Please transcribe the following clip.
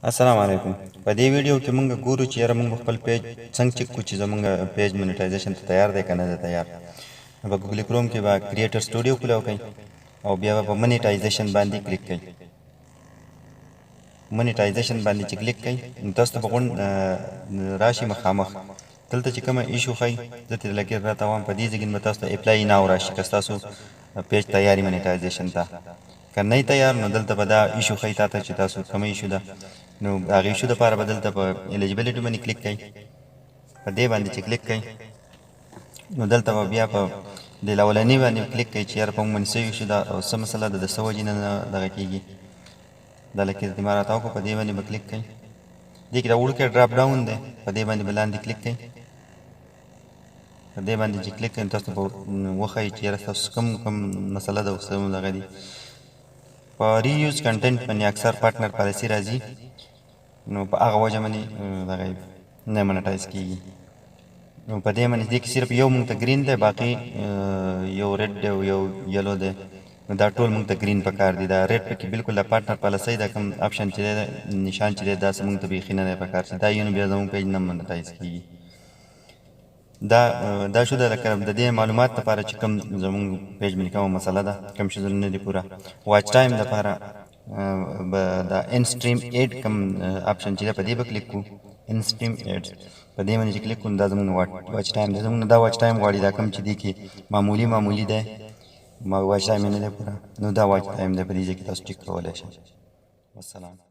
السلام علیکم. په دې ویډیو کې مونږ ګورو چې یاره مونږ خپل پیج څنګه چک کو چې زمونږ پیج منیټایزیشن ته تیار دی که نه دی تیار. په ګوګل کروم کې به کریټر سټوډیو کلو کوئ او بیا به په منیټایزیشن باندې کلیک کوئ. منیټایزیشن باندې چې کلیک کوئ نو تاسو ته به غونډ راشي مخامخ دلته چې کومه ایشو ښایي زه ترې لګېر راته وایم په دې ځای کې به تاسو ته اپلای ناو راشي که ستاسو پیج تیاري منیټایزیشن ته. که نه تیار نو دلته به دا ایشو ښایي تا ته چې تاسو کومه ایشو ده نو هغې ایشو دپاره به دلته په الیجیبلیټي باندې کلیک کوئ. په دې باندې چې کلیک کوئ نو دلته به بیا په دې اولني باندې کلیک کوئ چې یاره په موږ باندې څه ایشو ده او څه مسله ده د څه وجې نه دغه کېږي. دا لکه د ما راته وکړو په دې باندې به کلیک کوئ. دې کې دا وړوکی ډراپ ډاون دی په دې باندې به لاندې کلیک کوئ. په دې باندې چې کلیک کوئ نو تاسو به وښایي چې یاره ستاسو کوم مسله ده او څه دغه دي. په ریوز کنټینټ باندې اکثر پارټنر پالیسي راځي نو په هغه وجه باندې دغه نه منټایز کېږي. نو په دې باندې دې کې صرف یو مونږ ته ګرین دی باقي یو ریډ دی او یو یلو دی نو دا ټول مونږ ته ګرین پکار دي. دا ریډ پکې بالکل د پارټنر پالیسۍ دا کوم آپشن چې دی نشان چې دی داسې مونږ ته بیخي نه دی پکار چې دا یو نو بیا زموږ پیج نه منټایز کېږي. دا شو د لکه د دې معلومات لپاره چې کوم زموږ پیج باندې کومه مسله ده کوم شیزونه نه دي پوره. واچ ټایم لپاره به دا ان سټریم ایډ کوم آپشن چې دی په دې به کلیک کړو. ان سټریم ایډ په دې باندې چې کلیک کړو دا زموږ واچ ټایم دی. زموږ دا واچ ټایم غواړي دا کوم چې دی کې معمولي دی واچ ټایم یې نه دی پوره نو دا واچ ټایم دی په دې ځای کې تاسو ټیک کولی شئ. والسلام.